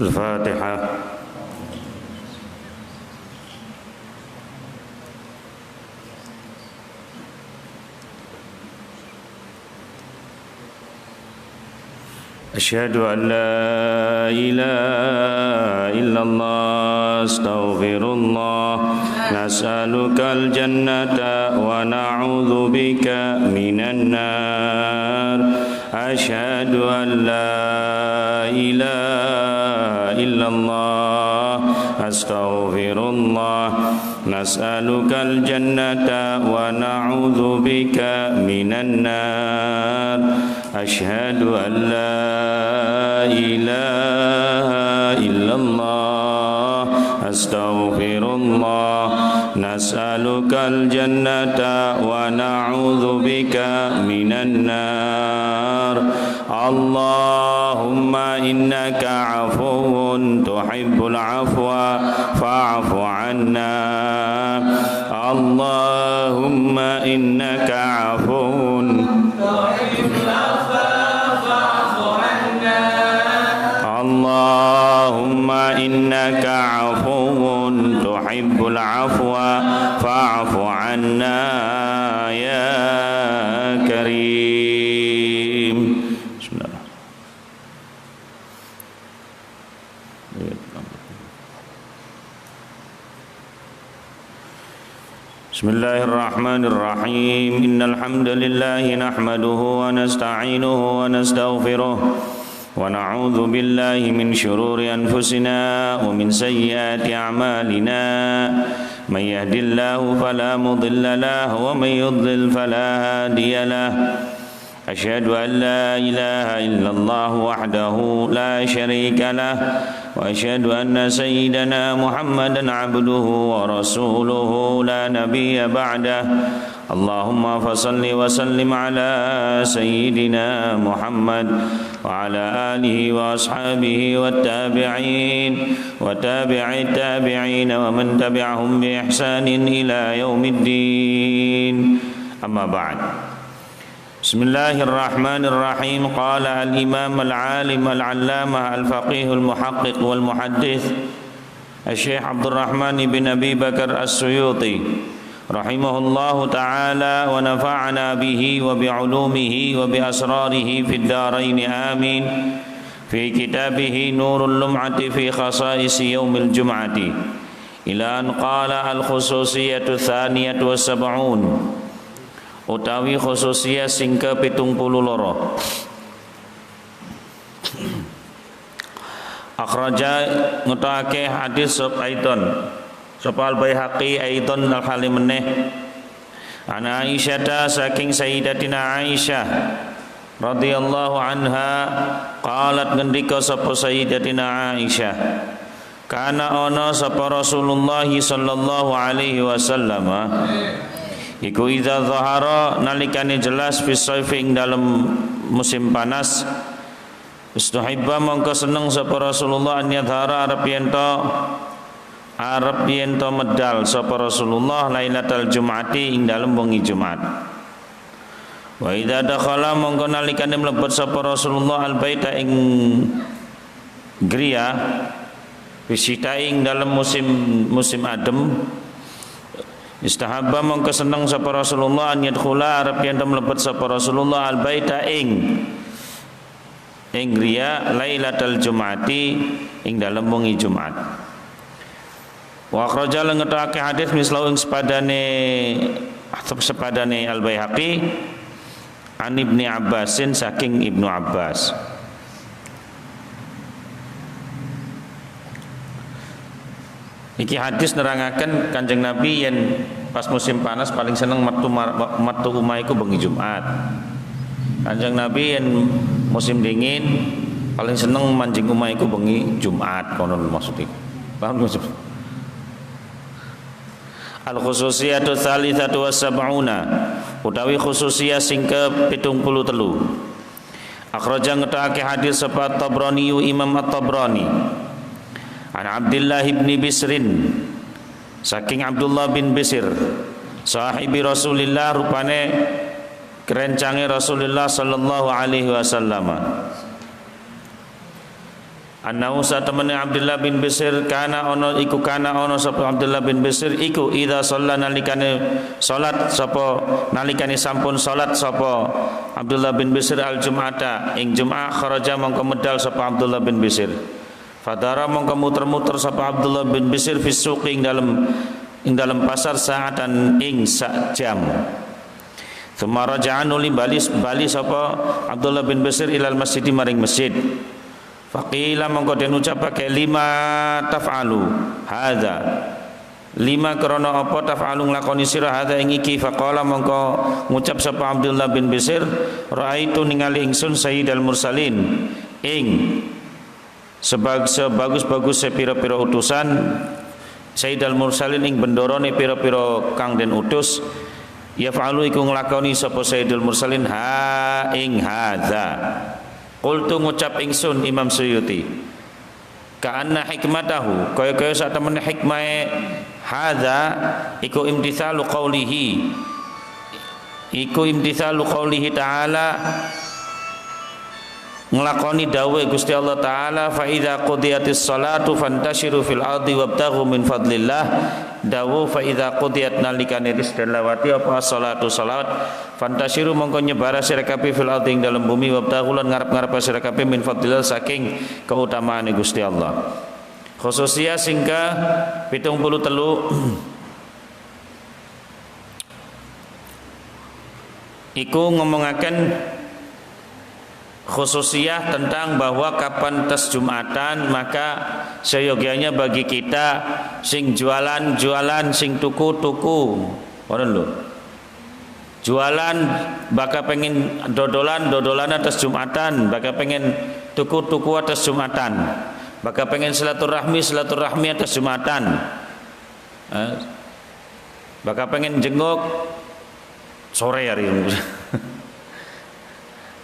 الفاتحة. أشهد أن لا إله إلا الله أستغفر الله نسألك الجنة ونعوذ بك من النار أشهد أن لا إله إلا الله أستغفر الله نسألك الجنة ونعوذ بك من النار أشهد أن لا إله إلا الله أستغفر الله نسألك الجنة ونعوذ بك من النار اللهم إنك عفو تحب العفو فاعف عنا اللهم إنك عفو تحب العفو فاعف عنا اللهم إنك عفو تحب العفو فاعف عنا يا كريم. بسم الله. بسم الله الرحمن الرحيم إن الحمد لله نحمده ونستعينه ونستغفره ونعوذ بالله من شرور أنفسنا ومن سيئات أعمالنا من يهد الله فلا مضل له ومن يضلل فلا هادي له أشهد أن لا إله إلا الله وحده لا شريك له وأشهد أن سيدنا محمدا عبده ورسوله لا نبي بعده اللهم فصل وسلم على سيدنا محمد وعلى آله وأصحابه والتابعين وتابع التابعين ومن تبعهم بإحسان إلى يوم الدين أما بعد بسم الله الرحمن الرحيم قال الإمام العالم العلامة الفقيه المحقق والمحدث الشيخ عبد الرحمن بن أبي بكر السيوطي رحمه الله تعالى ونفعنا به وبعلومه وبأسراره في الدارين آمين في كتابه نور اللمعة في خصائص يوم الجمعة إلى أن قال الخصوصية الثانية والسبعون utawi khususiyah sing ke-72 akhraja ngutake hadis sop aiton sop al-Baihaqi aiton al-Halim meneh ana Aisyah saking Sayyidatina Aisyah radhiyallahu anha qalat ngendika sapa Sayyidatina Aisyah kana ana sapa Rasulullah sallallahu alaihi wasallam iku idza zahara nalikane jelas fi saifing dalam musim panas istuhibba mongko seneng sapa Rasulullah an yadhara arep yento medal sapa Rasulullah lailatul jum'ati ing dalem wengi Jumat wa idza dakhala mongko nalikane mlebet sapa Rasulullah al baita ing griya wisita ing dalem musim adem istahabba mongko seneng sapa Rasulullah an yadkhula arep yen mlebet sapa Rasulullah al baita ing griya lailatul jum'ati ing dalem wengi Jumat wa akhraja ngetake hadis mislau ing sepadane al Baihaqi an Ibnu Abbasin saking Ibnu Abbas iki hadis nerangaken Kanjeng Nabi yen pas musim panas paling seneng metu omah iku bengi Jumat. Kanjeng Nabi yen musim dingin paling seneng manjing omah iku bengi Jumat kono maksudnya. Paham maksud? Al-khususiyatu tsalitsatu was-sab'una utawi khususiyah sing ke-73. Akhraja ngetake hadis sapa Tabrani Imam At-Tabrani an Abdullah bin Bisrin saking Abdullah bin Bisr sahibi Rasulillah rupane kerencange Rasulullah sallallahu alaihi wasallam Annahu satamani Abdullah bin Bishr kana ono sapa Abdullah bin Bishr iku idza shalla nalikane salat sapa nalikane sampun salat sapa Abdullah bin Bishr al Jum'ata ing Jum'ah kharaja mongko medal sapa Abdullah bin Bishr fadara mongko muter-muter sapa Abdullah bin Bishr fi suq ing dalam pasar saatan ing sak jam. Tsumma raja'an uli bali sapa Abdullah bin Bishr ilal masjid maring masjid. Faqila mongko den ucapake lima taf'alu hadza lima krana apa taf'alu nglakoni sira hadza ing iki faqala mongko ngucap sapa Abdullah bin Bishr raaitu ningali ingsun sayyidal mursalin ing sebagus-bagus pira-pira utusan sayyidal mursalin ing bendorone pira-pira kang den utus yaf'alu iku nglakoni sapa sayyidul mursalin ha ing hadza. Qultu ngucap ingsun Imam Suyuti ka'anna hikmatahu kaya-kaya sak temene hikmahe hadza iku imtitsalu qaulihi ta'ala nglakoni dawuh Gusti Allah taala fa idza qudiyatis salatu fantashiru fil ardi wabtaghu min fadlillah dawuh fa idza qudiyat nalikane wis lewati apa salatu salat fantashiru mongko nyebar sira kabeh fil ardi ing dalem bumi wabtaghu lan ngarep-ngarep sira kabeh min fadlillah saking keutamaane Gusti Allah. Khususnya singka 73 iku ngomongaken khususiyah tentang bahwa kapan tes Jumatan maka seyogianya bagi kita sing jualan sing tuku ngono lho. Jualan bakal pengen dodolan atas Jumatan, bakal pengen tuku atas Jumatan, bakal pengen silaturahmi atas Jumatan, bakal pengen jenguk sore hari ini.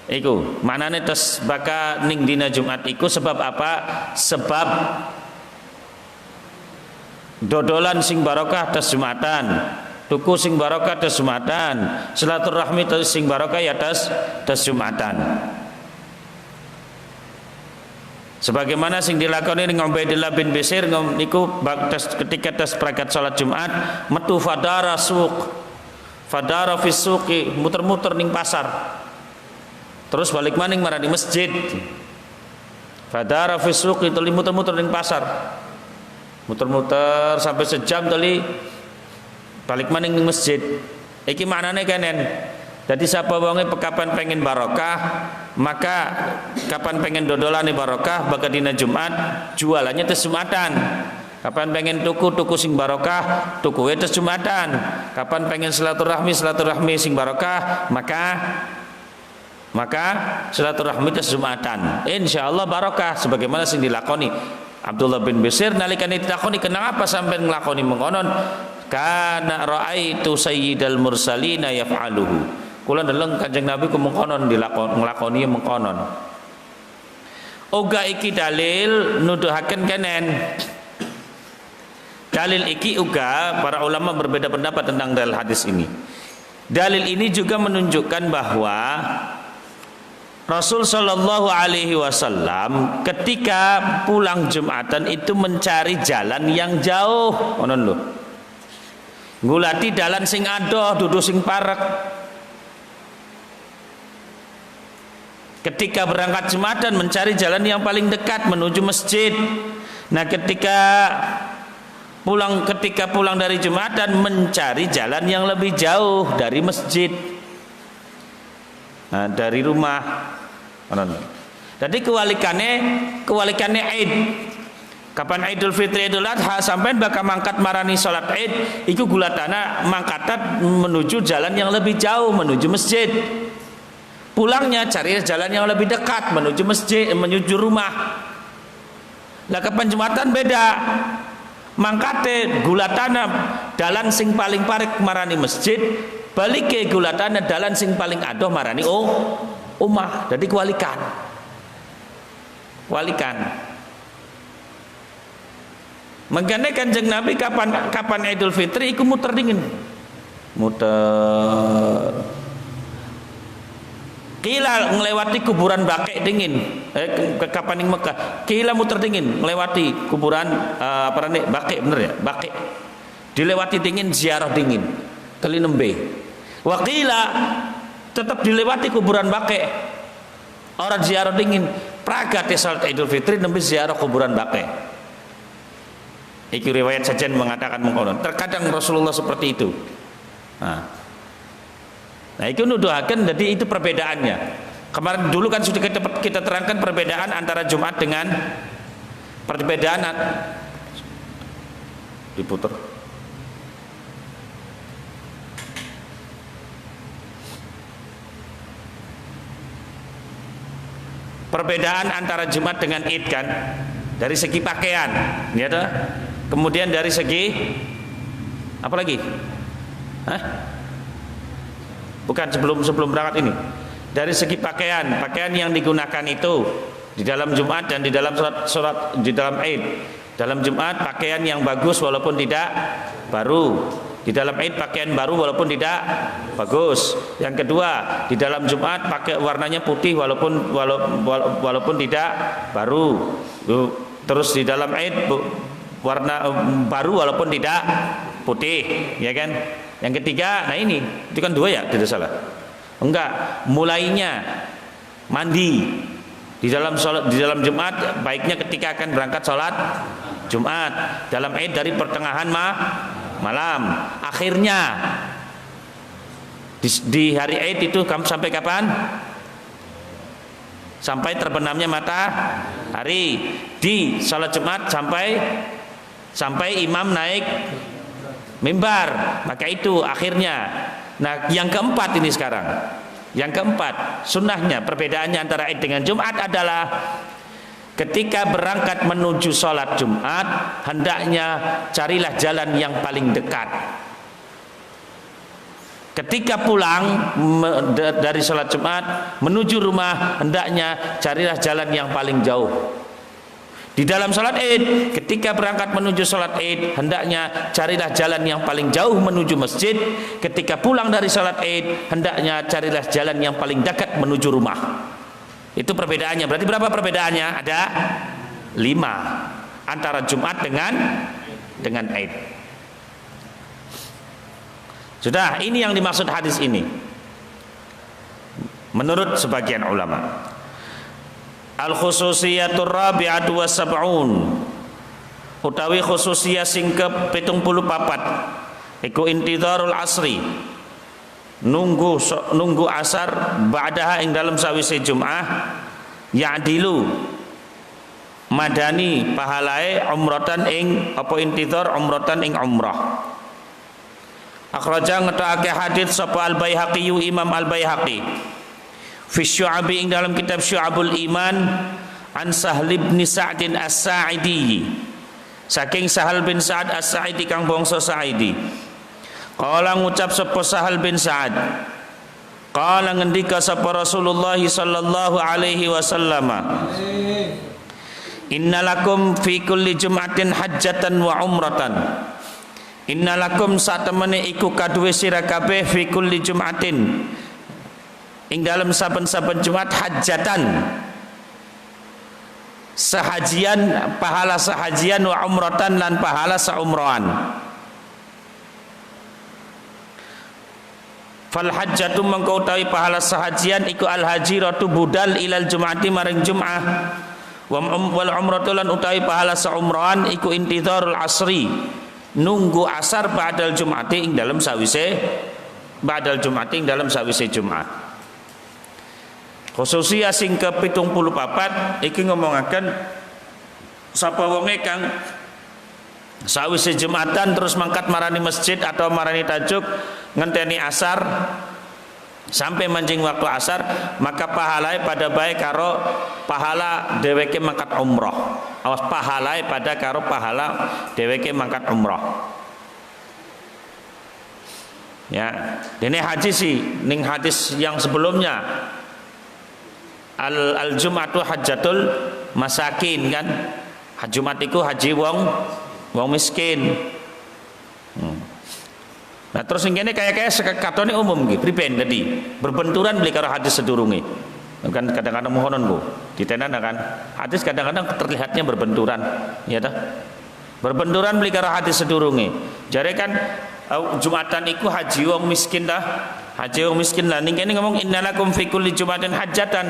Iku manane tes baka ning dina Jumat iku sebab apa? Sebab dodolan sing barokah tes Jumatan, tuku sing barokah tes Jumatan, silaturahmi sing barokah ya tes Jumatan. Sebagaimana sing dilakoni ning Ubaidillah bin Bishr niku ketika tes prakat salat Jumat metu fadara fi suqi muter-muter ning pasar. Terus balik maning marani masjid. Fadara fi suqi tuli muter-muter ning pasar. Muter-muter sampai sejam tuli balik maning ning masjid. Iki maknane kenen. Jadi sapa wonge kapan pengen barokah, maka kapan pengen dodolane barokah baka dina Jumat jualannya tes Jumatan. Kapan pengen tuku sing barokah, tukuwe tes Jumatan. Kapan pengen silaturahmi sing barokah, maka silaturahmi tes Jumatan. Insyaallah barokah sebagaimana sing dilakoni Abdullah bin Bishr nalikane ditakoni kenapa sampean nglakoni mengonon kana raaitu sayyidal mursalina yaf'aluhu. Kula ndeleng Kanjeng Nabi ku mengkonon nglakoni mengkonon. Uga iki dalil nuduhaken kenen. Dalil iki uga para ulama berbeda pendapat tentang dalil hadis ini. Dalil ini juga menunjukkan bahwa Rasul Shallallahu Alaihi Wasallam ketika pulang Jumatan itu mencari jalan yang jauh, onon lho. Ngulati dalan sing adoh, dudu sing parek. Ketika berangkat Jumatan mencari jalan yang paling dekat menuju masjid. Nah, ketika pulang dari Jumatan mencari jalan yang lebih jauh dari masjid. Nah, dari rumah. Jadi kewalikannya Id. Kapan Idul Fitri Idul Adha sampai bakal mangkat marani salat Id, iku gulatana mangkatat menuju jalan yang lebih jauh menuju masjid. Pulangnya cari jalan yang lebih dekat menuju masjid, menuju rumah. Lah kapan Jumatan beda. Mangkate gulatana dalan sing paling parek marani masjid, balike gulatana dalan sing paling adoh marani omah. Jadi walikan. Makanya Kanjeng Nabi kapan Idul Fitri iku muter dingin. Muter. Kila ngelewati kuburan Baqi dingin. Ke kapan ning Mekah? Kila muter dingin ngelewati kuburan Baqi, bener ya? Baqi. Dilewati dingin, ziarah dingin. Kali nembe. Wa qila tetap dilewati kuburan Baqi. Orang ziarah dingin. Pragate salat Idul Fitri nembe ziarah kuburan Baqi. Iki riwayat sajian mengatakan mengkonon. Terkadang Rasulullah seperti itu. Nah itu nuduhaken, jadi itu perbedaannya. Kemarin dulu kan sudah kita terangkan perbedaan antara Jumat dengan perbedaan diputar. Perbedaan antara Jumat dengan Id kan dari segi pakaian, ya toh? Kemudian dari segi apa lagi? Bukan sebelum berangkat ini. Dari segi pakaian yang digunakan itu di dalam Jumat dan di dalam sholat di dalam Id. Dalam Jumat pakaian yang bagus walaupun tidak baru. Di dalam Id pakaian baru walaupun tidak bagus. Yang kedua, di dalam Jumat pakai warnanya putih walaupun tidak baru. Terus di dalam Id warna baru walaupun tidak putih, ya kan? Yang ketiga, nah ini itu kan dua ya, tidak salah. Enggak, mulainya mandi di dalam Jumat baiknya ketika akan berangkat sholat Jumat. Dalam Id dari pertengahan malam. Akhirnya di hari Id itu sampai kapan? Sampai terbenamnya matahari. Di sholat Jumat sampai imam naik mimbar, maka itu akhirnya. Nah yang keempat ini sekarang, yang keempat sunnahnya, perbedaannya antara Id dengan Jumat adalah ketika berangkat menuju sholat Jumat hendaknya carilah jalan yang paling dekat. Ketika pulang dari sholat Jumat menuju rumah hendaknya carilah jalan yang paling jauh. Di dalam sholat Id, ketika berangkat menuju sholat Id hendaknya carilah jalan yang paling jauh menuju masjid. Ketika pulang dari sholat Id hendaknya carilah jalan yang paling dekat menuju rumah. Itu perbedaannya. Berarti berapa perbedaannya? Ada 5 antara Jumat dengan Id. Sudah, ini yang dimaksud hadis ini menurut sebagian ulama. Al-khususiyatur rabi'atu was sab'un, utawi khususiyah sing ke 74 iku intidharul asri, nunggu asar ba'daha ing dalam sawise Jum'ah, ya'dilu madani pahalae umratan ing apa intidhar umratan ing umrah. Akhraja ngetake hadits sapa Al-Baihaqi, Imam Al-Baihaqi fi Syu'abi ing dalam kitab Syu'abul Iman an Sahl bin Sa'd As-Sa'idi, saking Sahal bin Sa'ad As-Sa'idi kang bangsa Sa'idi. Qala ngucap sapa Sahal bin Sa'ad, qala ngendika sapa Rasulullah sallallahu alaihi wasallam, innalakum fi kulli jum'atin hajjatan wa umratan. Innalakum satemene iku kaduwe sira kabeh fi kulli jum'atin ing dalam saben-saben Jumat hajjatan, sahajian, pahala sahajian, wa umratan lan pahala saumrohan. Fal hajjatu mengkau tawi pahala sahajian iku al hajiratu budal ilal jum'ati maring Jum'ah, wal umratu lan utawi pahala saumrohan iku intidharul asri, nunggu asar ba'dal Jum'ati ing dalam sawise Jum'ah. Khususnya sing ke 74 iki ngomongaken sapa wonge kang sawise Jumatan terus mangkat marani masjid atau marani tajuk ngenteni asar sampai mancing waktu asar, maka pahalai pada baik karo pahala dheweke mangkat umroh. Awas, pahalai pada karo pahala dheweke mangkat umroh. Ya, dene haji sih ning hadis yang sebelumnya al jum'atu hajjatul masakin kan. Jumat iku haji wong miskin. Nah terus yang ini kayak katone umum gitu, priben tadi berbenturan beli karo hadis sedurunge. Kan kadang-kadang mohonon bu, ditenan kan hadis kadang-kadang terlihatnya berbenturan, ya dah. Berbenturan beli karo hadis sedurunge. Jare kan Jumatan iku haji wong miskin dah, haji wong miskin lah. Ning kene ngomong innalakum fi kulli jumatin hajatan.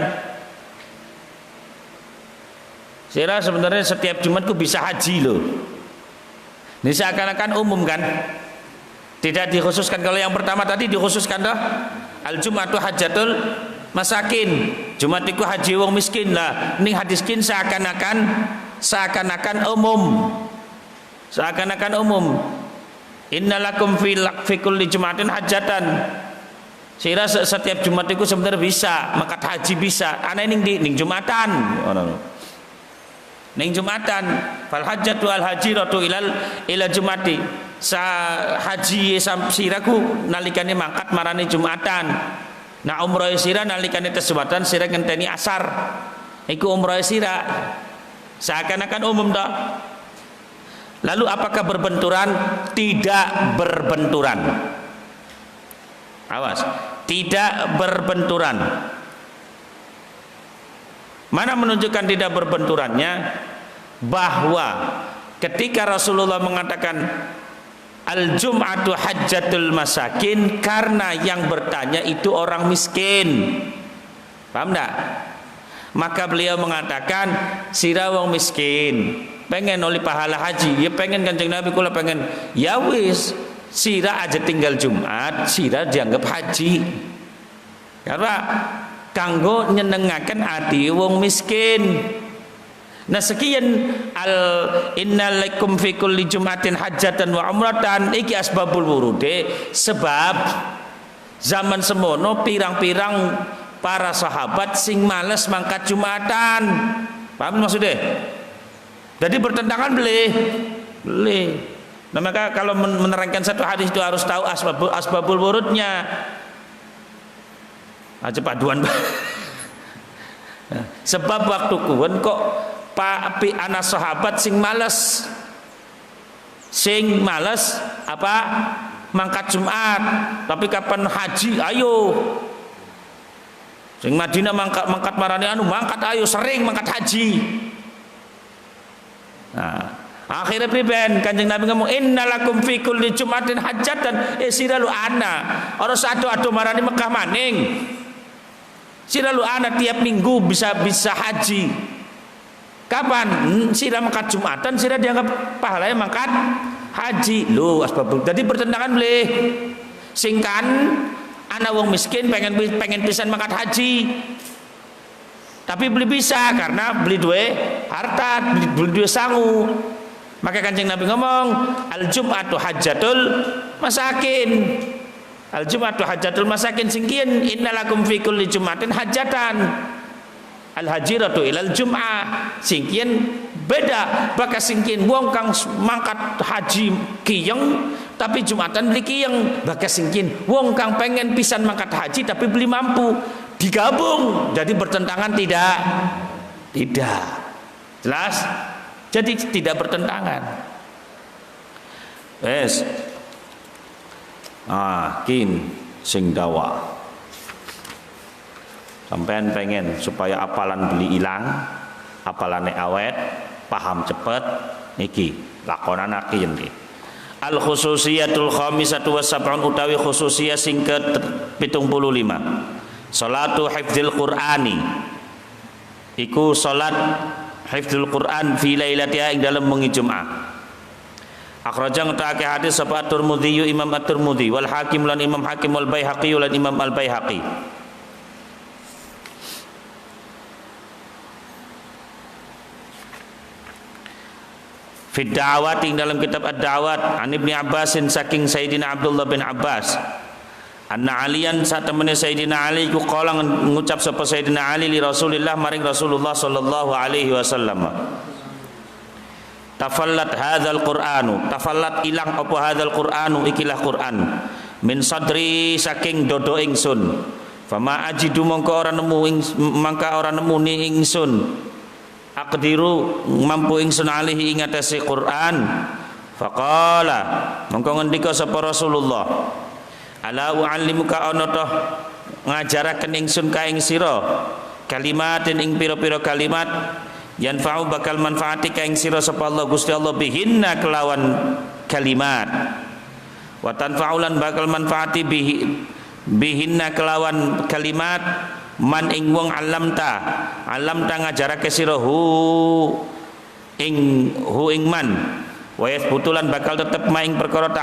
Sira sebenarnya setiap Jumat ku bisa haji loh. Ini seakan-akan umum kan? Tidak dikhususkan. Kalau yang pertama tadi dikhususkan dah al-jum'atu hajjatul masakin. Jumat itu haji wong miskin lah. Ini hadis kin seakan-akan umum. Seakan-akan umum. Innalakum fi kulli jumatin hajjatan. Sira setiap Jumat itu sebenarnya bisa, maka haji bisa. Ana ning Jumatan. Ning Jumatan. Fal hajjatu al hajiratu ila jumati. Sa haji siraku nalikane mangkat marane Jumatan. Nah umroh sira nalikane tes Jumatan sira ngenteni asar. Iku umroh sira. Seakan-akan umum tok. Lalu apakah berbenturan? Tidak berbenturan. Awas, tidak berbenturan. Mana menunjukkan tidak berbenturannya? Bahwa ketika Rasulullah mengatakan al-jum'atu hajjatul masakin, karena yang bertanya itu orang miskin. Paham enggak? Maka beliau mengatakan sira wong miskin pengen oleh pahala haji, ya pengen Kanjeng Nabi kula pengen, ya wis sira aja tinggal Jumat, sira dianggap haji. Karena kanggo nyenengaken ati wong miskin. Nah sekian innalakum fi kulli jumatin hajjatan wa umratan iki asbabul wurude, sebab zaman semono pirang-pirang para sahabat sing males mangkat Jumatan. Paham maksudnya? Jadi bertentangan boleh. Nah maka kalau menerangkan satu hadis itu harus tahu asbabul wurudnya. Aja paduan. Sebab waktu kuwen kok Pak anak sahabat sing males apa mangkat Jumat, tapi kapan haji ayo. Sing Madinah mangkat marani mangkat ayo, sering mangkat haji. Nah, akhirnya priben Kanjeng Nabi ngomong innalakum fi kulli jumatin hajjatan, siralu ana ora satu marani Mekah maning. Siralu ana tiap minggu bisa haji. Kapan? Sira mangkat Jumatan, sira dianggap pahalanya mangkat haji. Loh, asbabul. Jadi bertentangan boleh. Singkan anak wong miskin pengen pisan mangkat haji. Tapi beli bisa karena beli duwe harta, beli duwe sangu. Maka Kanjeng Nabi ngomong, al-jum'atu hajjatul masakin. Al-jum'atu hajjatul masakin singkian innalakum fi kulli jumatin hajjatan. Al-hajiratu ilal jum'ah singkian beda, baka singkian wong kang mangkat haji kiyeng tapi Jumatan beli kiyeng, baka singkian wong kang pengen pisan mangkat haji tapi beli mampu, digabung jadi bertentangan tidak jelas, jadi tidak bertentangan. Wes kin sing dawa sampean pengen supaya apalan beli ilang, apalane awet, paham cepet, niki lakonan aki niki. Al khususiyatul khamisatu wasab'un utawi khususiyah sing ke-75. Salatu hifdzil Qur'ani. Iku salat hifdzul Qur'an fi lailatiha ing dalem wengi Jumat. Akhrajang ta'ake hadis sapa At-Tirmidzi Imam At-Tirmidzi wal Hakim lan Imam Hakim wal Baihaqi lan Imam Al Baihaqi. Fi da'awat ing dalam kitab ad-da'awat an Ibnu Abbasin saking Sayyidina Abdullah bin Abbas anna aliyan satemene Sayyidina Ali ku qala ngucap sapa Sayyidina Ali li Rasulillah maring Rasulullah sallallahu alaihi wasallam, tafallat hadzal qur'anu, tafallat ilang apa hadzal qur'anu ikilah Qur'an min sadri saking dodo ingsun, fama ajidu mongko ora nemu ni ingsun aqdiru mampu ingsun alihi ing atase Quran, Faqala mongko ngendika sapa Rasulullah, ala u'allimuka ana toh ngajaraken ingsun ka ing sira kalimatin ing pira-pira kalimat yanfa'u bakal manfaati ka ing sira sapa Allah Gusti Allah bihinna kelawan kalimat wa tanfa'ulan bakal manfaati bihinna kelawan kalimat man ing wong alamta ngajarake sira hu ing man wa yathbutulan bakal tetep ma ing perkara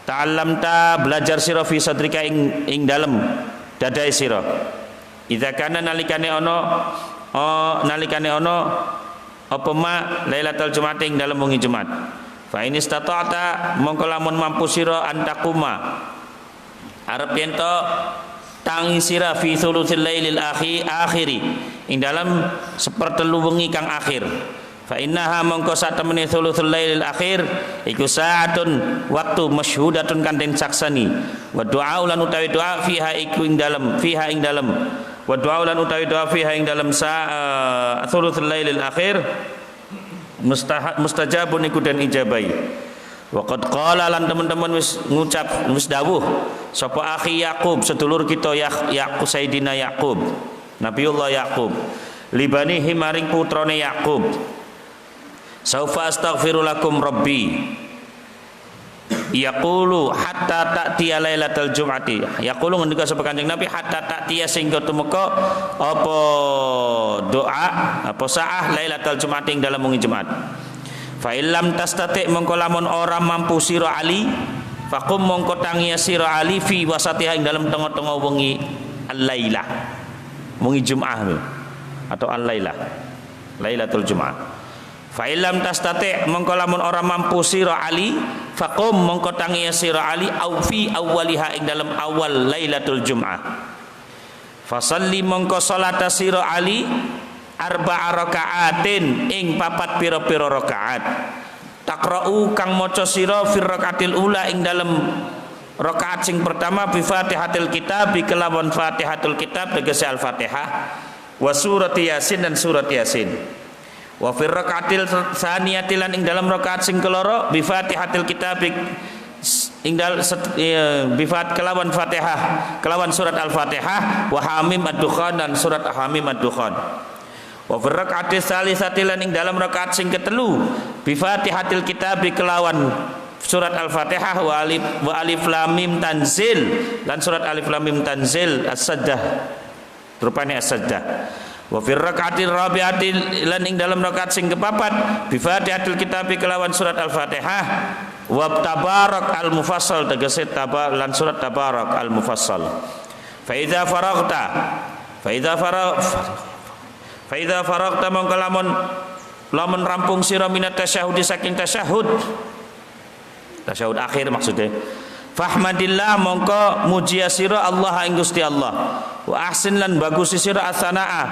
ta'allamta belajar sira fi sadrika ing dalem dadae sira idza kana nalikane ana apa ma lailatul jumat ing dalem wengi Jumat fa in istata'ta mongko lamun mampu sira antakuma arep yen to tangi sira fi thulutsil lailil akhiri ing dalam sepertelu wengi kang akhir fa innaha mongko satemene thuluthul lailil akhir iku saatun waktu masyhudatun kanten saksani wa du'a ulan utawi doa fiha iku ing dalem wa du'a ulan utawi doa fiha ing dalem thuluthul lailil akhir mustajabun iku den ijabai wa qad qala lan teman-teman wis ngucap wis dawuh sapa akhi Yaqub sedulur kita Yaqub Sayyidina Yaqub Nabiullah Yaqub libanihi maring putrane Yaqub saufa astaghfiru lakum rabbi yaqulu hatta ta'tiya lailatul jum'ati yaqulu ngendika sapa Kanjeng Nabi hatta ta'tiya sehingga tumeka apa doa apa saah lailatul jum'ati ing dalam wengi Jumat fa illam tastati mongko lamun ora mampu sira Ali faqum mongko tangiya sira Ali fi wasatiha ing dalam tengah-tengah wengi al-lailah wengi Jumat atau al-lailah lailatul Jumat fa illam tastati mongko lamun ora mampu sira Ali faqum mongko tangiya sira Ali au fi awwaliha ing dalam awal lailatul Jum'ah fasalli mongko salata sira Ali arba'a raka'atin ing papat pira-pira rakaat taqra'u kang maca sira fir rakaatil ula ing dalam rakaat sing pertama bi Fatihatil Kitab bi kelawan Fatihatul Kitab tegese Al-Fatihah wa surat Yasin dan surat Yasin wa fir rakaatil tsaniyati lan ing dalam rakaat sing keloro bi Fatihatil Kitab ing dalam kelawan Fatihah kelawan surat Al-Fatihah wa Hamim ad-Dukhan dan surat Hamim ad-Dukhan wa fir rakaatil salisati lan ing dalam rakaat sing ketelu bi Fatihatil Kitab kelawan surat Al-Fatihah wa alif lam mim tanzil lan surat alif lam mim tanzil as-sajdah rupane as-sajdah wa fir rakaatil rabi'ati lan ing dalam rakaat sing kepapat bi Fatihatil Kitab kelawan surat Al-Fatihah wa tabarak al-mufassal tegese lan surat tabarak al-mufassal fa idza faragta mongko lamun rampung sira minat tasyahud saking tasyahud akhir maksudnya fahmadillah mongko muji sira Allah ing Gusti Allah wa ahsin lan bagus sira asanaa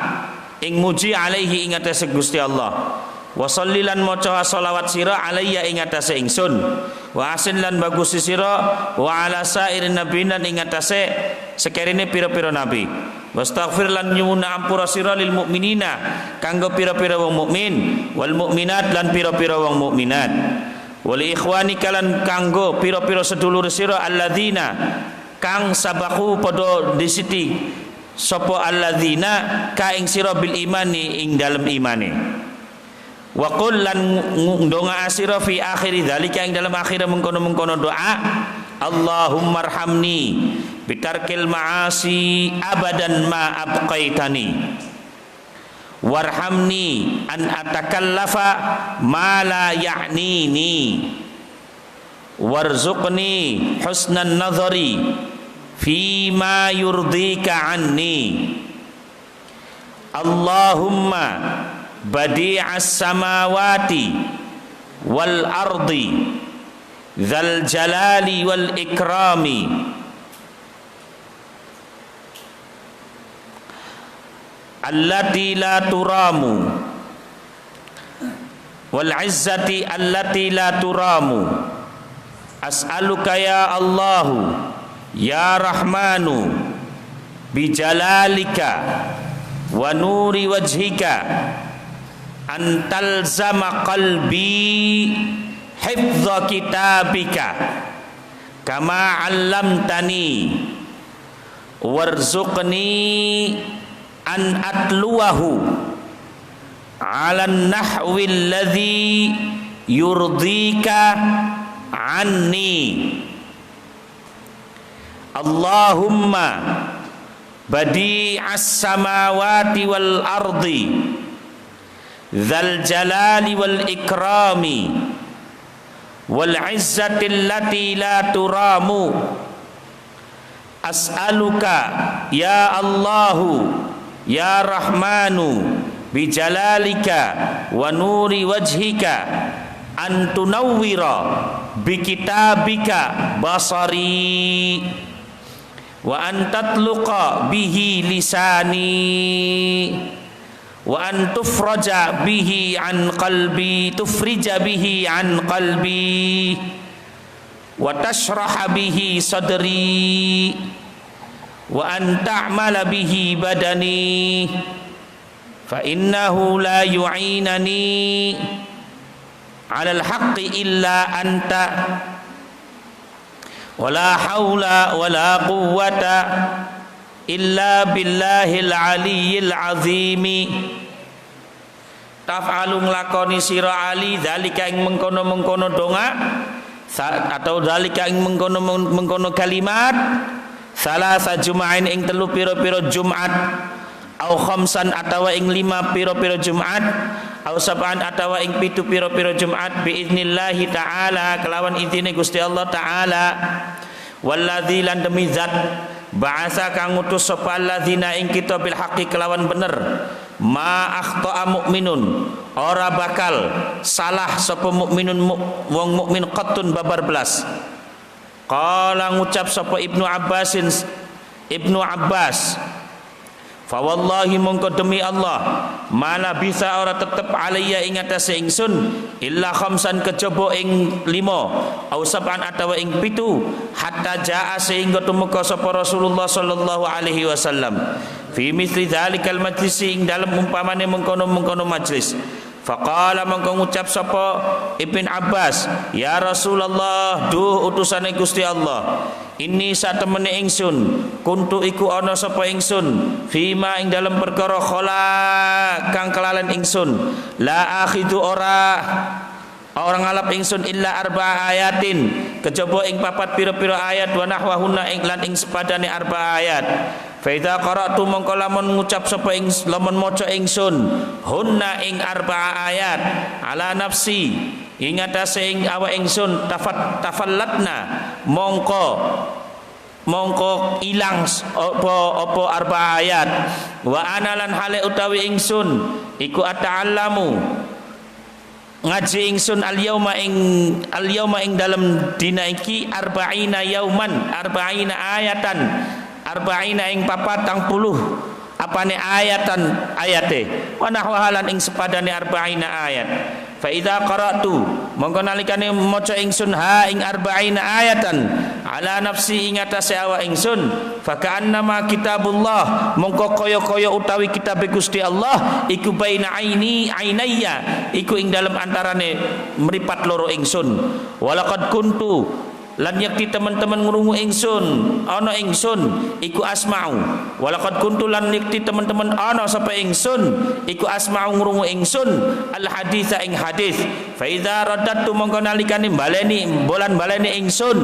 ing muji alaihi ing atase Gusti Allah wa sholli lan maca shalawat sira alayya ing atase ingsun wa ahsin lan bagus sira wa ala sairin nabiyyin ing atase sekerene pira-pira nabi wastaghfir lan nyuwuna ampura sira lil mukminina kanggo pira-pira wong mukmin wal mukminat lan pira-pira wong mukminat wal ikhwani kalan kanggo pira-pira sedulur sira alladzina kang sabaku padha disiti sapa alladzina ka ing sira bil imani ing dalem imane wa qul lan ndonga asira fi akhir dzalika ing dalem akhir mengkono-mengkono doa Allahumma arhamni bitarkil ma'asi abadan ma abqaitani warhamni an atakallafa ma la ya'nini warzuqni husnan nazari fi ma yurdika anni Allahumma badi'as samawati wal ardi dzal jalali wal ikrami allati la turamu wal izzati allati la turamu as'aluka ya Allahu ya Rahmanu bijalalika wa nuri wajhika antal zama qalbi hifdza kitabika kama 'allamtani warzuqni an atluwahu 'ala an-nahwi alladhi yurdika anni. Allahumma badi'as samawati wal ardi dzal jalali wal ikrami wal izzati allati la turamu, as'aluka ya Allahu ya Rahmanu bijalalika wa nuri wajhika an tunawwira bikitabika basari wa an tatluqa bihi lisani wa an tufrija bihi an qalbi wa tashraha bihi sadri wa an ta'mala bihi badani fa innahu la yu'inani 'alal haqqi illa anta wala haula wala quwwata illa billahil aliyyil azimi. Taf'alu nglakoni sira Ali zalika ing mengkono-mengkono donga atau zalika ing mengkono-mengkono kalimat salasa jum'ain ing telu pira-pira Jumat au khamsan atawa ing 5 pira-pira Jumat au sab'an atawa ing 7 pira-pira Jumat biiznillahi ta'ala kelawan izine Gusti Allah taala. Walladzi lan demi zat ba'asa kang ngutus sapa alladzina ing kita bil haqqi kelawan bener ma akhta'a mu'minun ora bakal salah sapa mukminun wong mukmin qattun babar belas. Qala ngucap sapa Ibnu Abbas fa wallahi mongko demi Allah mala bisa ora tetep alayya ing atase ingsun illa khamsan kejaba ing 5 au sab'an atawa ing 7 hatta jaa sehingga tumeka sapa Rasulullah sallallahu alaihi wasallam fi misli dzalikal majlis ing dalem umpamane mengkono-mengkono majlis. Faqala mongko ngucap sapa Ibn Abbas, ya Rasulullah, duh utusane Gusti Allah, ini satemene ingsun kuntu iku ana sapa ingsun fima ing dalem perkara khala kang kelalen ingsun la akhidu ora ngalap ingsun illa arba ayatin kejaba ing 4 pira-pira ayat wa nahwahunna ing lan ing sepadane arba ayat. Fa idza qara'tu mongko lamun ngucap sapa ing lamun maca ingsun hunna ing arba ayat ala nafsi ing atase ing awak ingsun tafallatna mongko ilang apa arba ayat wa ana lan hale utawi ingsun iku ata'allamu ngaji ingsun al yauma ing dalam dina iki arba'ina yauman arba'ina ayatan arba'ina ing 40 apane ayatan ayate wa nahwahalan ing sepadane arba'ina ayat. Fa idza qara'tu mongko nalikane maca ingsun ha ing arba'ina ayatan ala nafsi ing atase awak ingsun fa ka'annama kitabullah mongko kaya-kaya utawi kitab Gusti Allah iku baina ainayya iku ing dalem antarane mripat loro ingsun. Walaqad kuntu lan yakti teman-teman ngrungu ingsun ana ingsun iku asma'u walaqad kuntu lan yakti teman-teman ana sapa ingsun iku asma'u ngrungu ingsun al haditsa ing hadis. Fa idza raddattu mongko nalikane baleni ingsun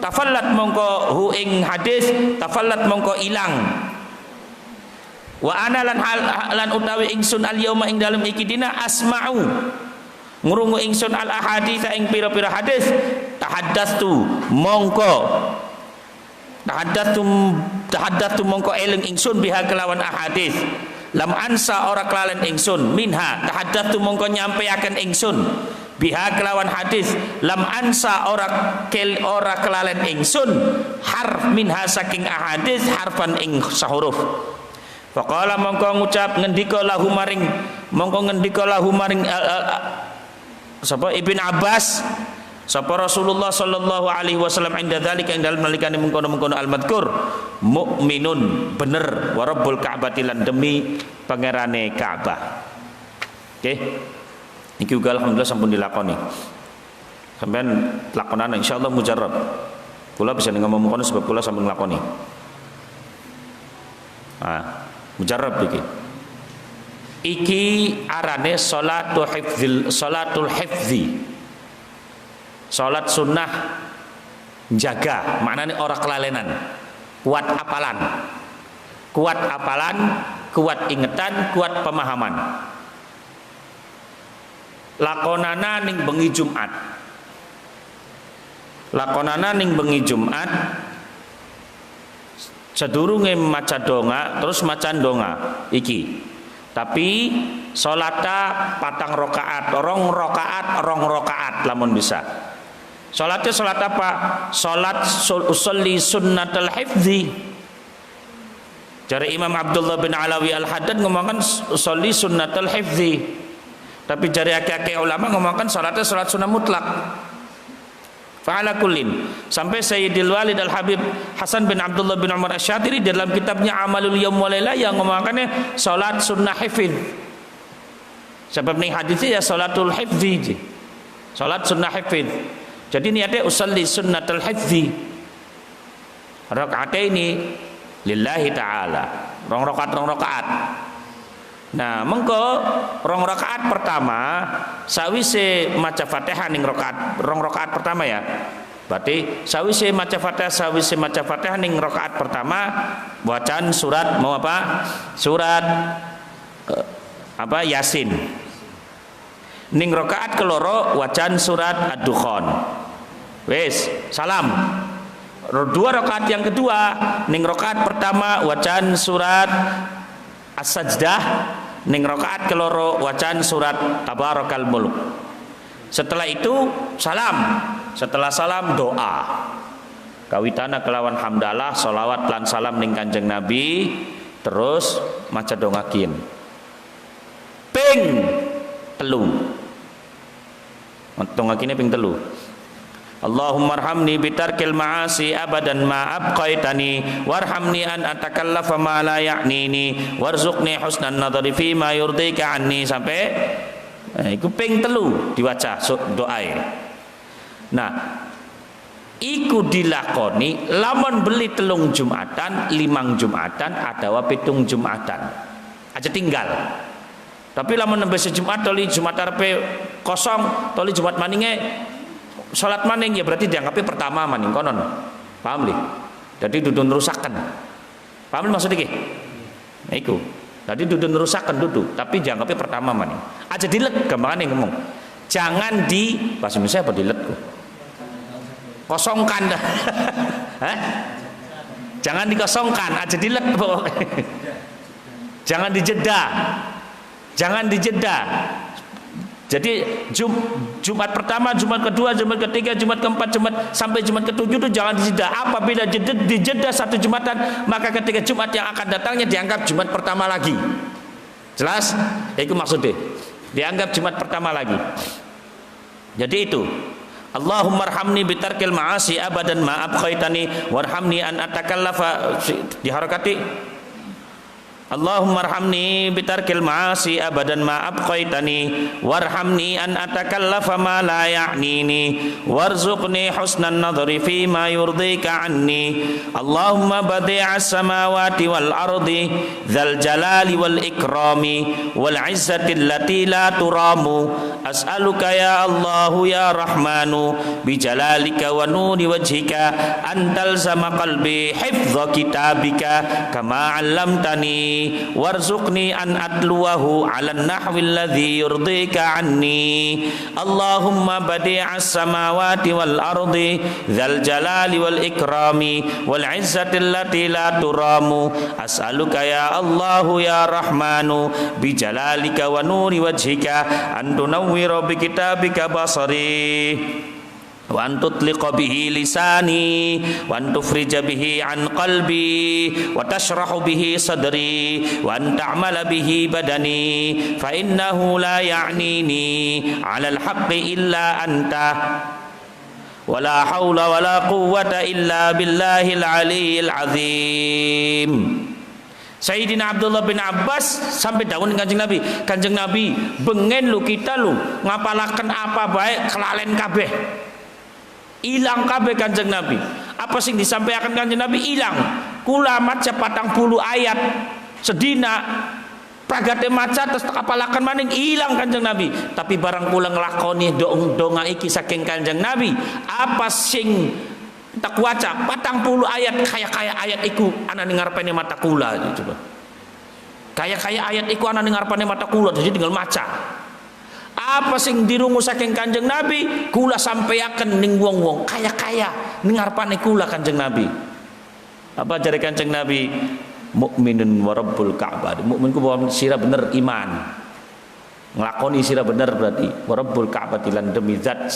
tafallat mongko hu ing hadis tafallat mongko ilang wa ana lan utawi ingsun al yauma ing dalem iki dina asma'u ngrungu ingsun al ahadits ing pira-pira hadis tahaddatsu mongko eling ingsun biha kelawan ahadits lam ansa ora kelalen ingsun minha tahaddatsu mongko nyampeaken ingsun biha kelawan hadis lam ansa ora kelalen ingsun harf minha saking ahadits harfan ing sahuruf. Faqala mongko ngucap ngendika lahu maring sapa Ibn Abbas sapa Rasulullah sallallahu alaihi wasallam inda dzalika ing dalem nalikane mengkono-mengkono al-madkur mukminun bener wa rabbul ka'bah lan demi pangerane Ka'bah. Oke. Iki uga alhamdulillah sampun dilakoni. Sampeyan lakonan insyaallah mujarrab. Kula bisa ngomong kono sebab kula sampun nglakoni. Mujarrab iki. Iki arane salatul hifzi. Salat sunnah jaga, maknanya orang kelalenan, kuat apalan, kuat ingetan, kuat pemahaman. Lakonana ning bengi Jumat, sedurunge maca donga terus maca donga iki. Tapi salata patang rakaat, rong rakaat lamun bisa. Salatnya salat apa? Salat usolli sunnatul hifzi. Jari Imam Abdullah bin Alawi Al-Haddad ngomongkan usolli sunnatul hifzi. Tapi jari akeh-akeh ulama ngomongkan salatnya salat sunnah mutlak. Fa'ala kullin. Sampai Sayyidil Walid Al-Habib Hasan bin Abdullah bin Umar Asy-Syatiri dalam kitabnya Amalul Yaum wal Lailah yang ngomongkannya salat sunnah hifz. Sebab ning hadisnya ya salatul hifzi. Salat sunnah hifz. Jadi niatnya usolli sunnatul hifzi. Rakaataini lillahi ta'ala. Rong rakaat. Nah, mengko rong rakaat pertama sawise maca Fatihah ning rong rakaat pertama ya. Berarti sawise maca Fatihah ning rakaat pertama bacaan surat mau apa? Surat Yasin. Ning rakaat keloro wacan surat Ad-Dukhan. Wes, salam. Dua rakaat yang kedua, ning rakaat pertama wacan surat As-Sajdah, ning rakaat keloro wacan surat Tabarakal Mulk. Setelah itu salam. Setelah salam doa. Kawitana kelawan hamdalah, sholawat lan salam ning Kanjeng Nabi, terus maca dongakin. Ping telu. Dongakine ping telu. Allahumma arhamni bitarkil ma'asi abadan ma abqaitani warhamni an atakallafa ma la ya'nini warzuqni husnan nadhari fi ma yurdika anni sampai iku ping telu diwaca doae. Nah, iku dilakoni lamun beli telung Jumatan, limang Jumatan, adawa pitung Jumatan. Aja tinggal. Tapi lamun nembe sejumat toli Jumat arepe kosong, toli Jumat maninge salat maning ya berarti dianggapnya pertama maning konon. Paham li? Jadi dudun rusakan. Paham li maksud iki? Nah iku. Jadi dudun rusakan dudu, tapi dianggapnya pertama maning. Aja dilet gampangane ngomong. Jangan di bahasa Indonesia apa dilet kok. Kosongkan dah. Hah? Jangan dikosongkan, aja dilet pokoknya. Jangan dijeda. Jangan dijeda. Jadi Jumat pertama, Jumat kedua, Jumat ketiga, Jumat keempat, sampai Jumat ketujuh itu jangan dijeda. Apabila dijeda satu Jumatan, maka ketika Jumat yang akan datangnya dianggap Jumat pertama lagi. Jelas? Itu maksudnya. Dianggap Jumat pertama lagi. Jadi itu. Allahumma arhamni bitarkil ma'asi abadan ma abqaitani warhamni an atakallafa diharakati. Allahumma arhamni bitarkil ma'asi abadan ma abqaitani warhamni an atakallafa ma la ya'nini warzuqni husnan nadhri fi ma yurdika anni. Allahumma badi'as samawati wal ardi dzal jalali wal ikrami wal izzati allati la turamu as'aluka ya Allahu ya Rahmanu bi jalalika wa nuri wajhika antal sama qalbi hifdza kitabika kama 'allamtani warzuqni an atluwahu 'alan nahwil ladzi yurdika anni. Allahumma badi'as samawati wal ardi dzal jalali wal ikrami wal izzati allati la turamu as'aluka ya Allahu ya Rahmanu bi jalalika wa nuri wajhika an tunawwira bi kitabika basari wa antutliqa bihi lisani wa antufrija bihi an qalbi wa tashrahu bihi sadri wa anta'mala bihi badani fa innahu la ya'nini 'ala al-haqqi illa anta wa la hawla wa la quwwata illa billahil 'aliyyil 'azim. Sayyidina Abdullah bin Abbas sampai dawuh Kanjeng Nabi bengen lu kita lu ngapalaken apa baik kelalen kabeh. Ilang kabeh Kanjeng Nabi. Apa sing disampaikan Kanjeng Nabi ilang. Kula maca 40 ayat sedina pragate maca terus kapalaken maning ilang Kanjeng Nabi. Tapi barang kula nglakoni donga iki saking Kanjeng Nabi, apa sing tak waca 40 ayat kaya ayat iku ana ning ngarepane mata kula coba. Kaya ayat iku ana ning ngarepane mata kula jadi tinggal maca. Apa sing dirungu saking Kanjeng Nabi kula sampaiaken ning wong-wong kaya ning ngarepane kula Kanjeng Nabi. Apa jare Kanjeng Nabi? Mukminun wa rabbul Ka'bah. Mukmin ku bahwa sira bener iman. Nglakoni sira bener berarti wa rabbul Ka'bah lan demi zat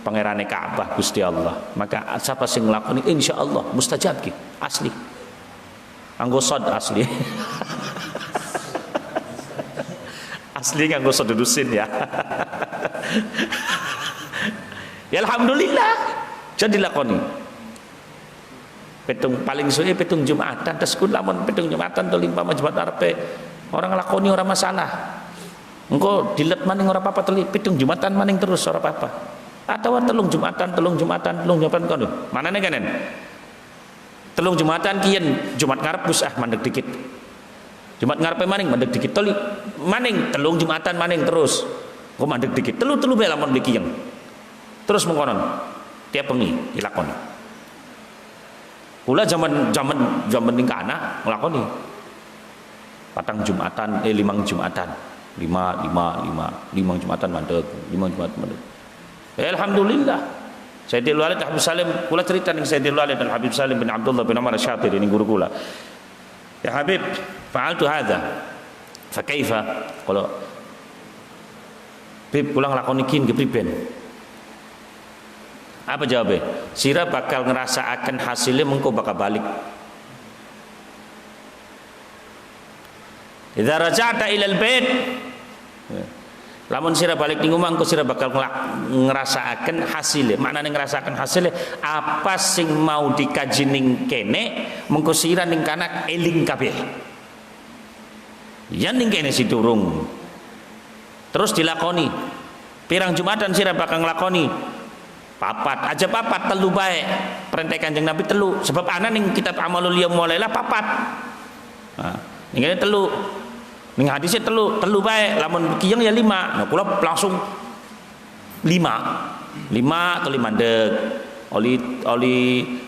pangerane Ka'bah Gusti Allah. Maka siapa sing nglakoni insyaallah mustajab ki asli. Anggo sod asli. Asli nganggo sod dudusin ya. Ya alhamdulillah jadi lakoni. Paling suwe petung Jumatan terus kun lamun petung Jumatan to limpama Jumat arepe orang lakoni ora masalah. Engko dilet maning ora apa-apa teli petung Jumatan maning terus ora apa-apa. Atau telung Jumatan kono. Manane kanen? Telung Jumatan kiyen Jumat ngarep wis mandeg dikit. Jumat ngarepe maning mandeg dikit teli maning telung Jumatan maning terus. Kok mandeg dikit. Telu bae lamun dikiyeng. Terus mengkonon tiap bengi dilakoni. Kula zaman ning kana nglakoni. Patang Jumatan 5 Jumatan. 5 Jumatan mandeg, 5 Jumatan mandeg. Alhamdulillah. Sayyidil Walid Habib Salim kula cerita ning Sayyidil Walid dan Habib Salim bin Abdullah bin Umar Asy-Syatiri ning guru kula. Ya Habib, fa'altu hadza. Fa kaifa? Kalau Bib kula nglakoni kin kepriben? Apa jawabnya? Sira bakal ngerasaaken hasilnya mengko bakal balik. Idza raja'ta ilal bait, lamun sira balik ning omah engko sira bakal ngerasaaken hasilnya. Maknane ngerasaaken hasilnya apa sing mau dikaji ning kene mengko sira ning kana eling kabeh. Yen ning kene si durung. Terus dilakoni. Pirang Jumatan sira bakal nglakoni papat aja papat telu bae perintah Kanjeng Nabi telu sebab ana ning kitab Amalul Yaum wal Lailah papat. Nah, ning kene telu. Ning hadisnya telu bae lamun kiyeng ya 5. Nah kula langsung 5 atau 5 mandeg. Oli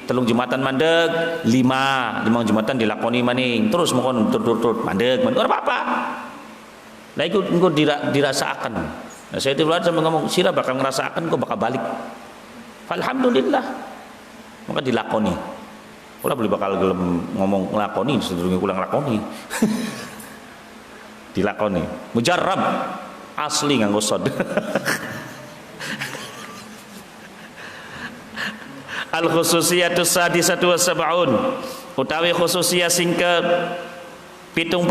telung Jumatan mandeg 5 Jumatan dilakoni maning terus mongkon turut mandeg ora apa-apa. Lah iku engko dirasaaken. Nah saya itu sampe ngomong sira bakal ngrasaaken kok bakal balik. Alhamdulillah. Maka dilakoni. Kula beli bakal gelem ngomong nglakoni sedurunge kula nglakoni. Dilakoni. Mujarrab asli nganggo sod. Al khususiyatus sadisatu was-sab'un utawi khususiyah sing ke 76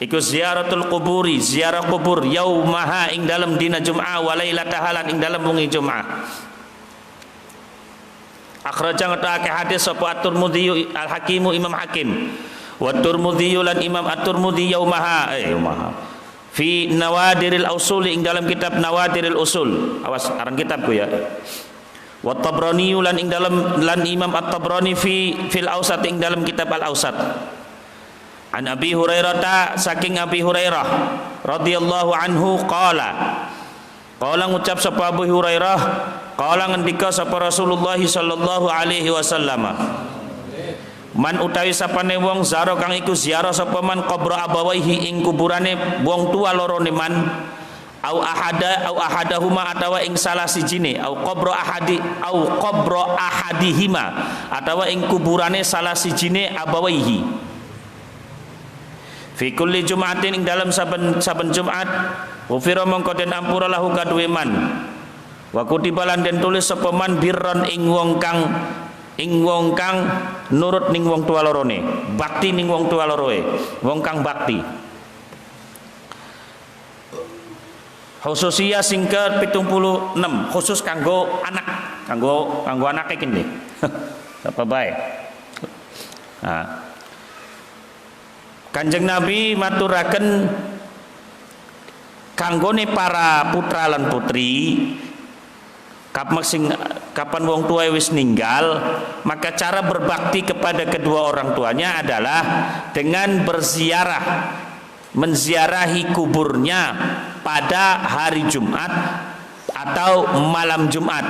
iku ziaratul quburi ziarah kubur yaumaha ing dalam dina Jum'ah wa lailataha ing dalam wengi Jum'ah. Akhraja ngetake hadis sapa At-Tirmidzi Al-Hakim Imam Hakim wa Tirmidzi lan Imam At-Tirmidzi yaumaha fi Nawadiril Usul ing dalam kitab Nawadiril Usul. Awas aran kitabku ya. Wa Tabrani lan ing dalam lan Imam At-Tabrani fil Awsat ing dalam kitab Al-Awsat. An Abi Hurairah saking Abi Hurairah radhiyallahu anhu qala ngucap sapa Abu Hurairah qala ngendika sapa Rasulullah sallallahu alaihi wasallam man utawi sapane wong zaro kang iku ziarah sapa man qabra abawaihi ing kuburane wong tua lorone man au ahadahuma atawa ing salah sijine au qabra ahadihima atawa ing kuburane salah sijine abawaihi fi kulli Jum'atin ing dalam saben Jumat ufira mongko den ampura lahu kaduwe man wa kutibalan den tulis sapa man birron ing wong kang nurut ning wong tua lorone bakti ning wong tua loroe wong kang bakti. Khususiyah sing ke 76 khusus kanggo anak anake kene. Apa bae? Nah, Kanjeng Nabi maturaken kanggone para putra lan putri kapan wong tua wis ninggal, maka cara berbakti kepada kedua orang tuanya adalah dengan berziarah, menziarahi kuburnya pada hari Jumat atau malam Jumat.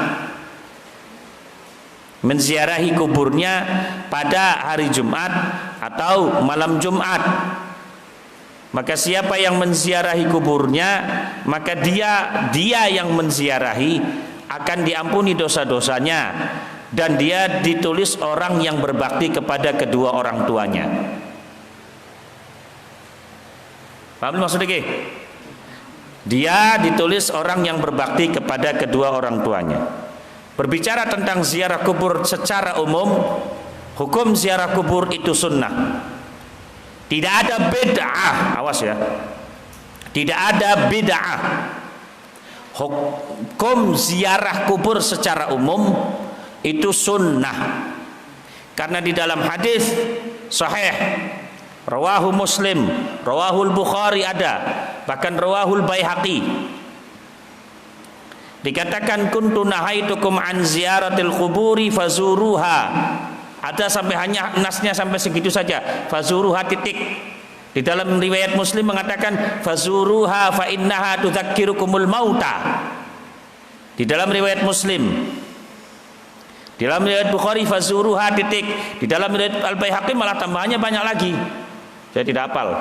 Menziarahi kuburnya pada hari Jumat atau malam Jumat. Maka siapa yang menziarahi kuburnya, maka dia yang menziarahi akan diampuni dosa-dosanya, dan dia ditulis orang yang berbakti kepada kedua orang tuanya. Paham maksudnya? Dia ditulis orang yang berbakti kepada kedua orang tuanya. Berbicara tentang ziarah kubur secara umum, hukum ziarah kubur itu sunnah. Tidak ada bid'ah, awas ya. Tidak ada bid'ah. Hukum ziarah kubur secara umum itu sunnah. Karena di dalam hadis sahih, rawahu Muslim, rawahul Bukhari ada, bahkan rawahul Baihaqi. Dikatakan kuntu nahaitukum an ziyaratil quburi fazuruha. Ada sampai hanya nasnya sampai segitu saja. Fazuruha titik. Di dalam riwayat Muslim mengatakan fazuruha fa innaha tudzakkirukumul mauta. Di dalam riwayat Muslim. Di dalam riwayat Bukhari fazuruha titik. Di dalam riwayat Al-Baihaqi malah tambahannya banyak lagi. Saya tidak hafal.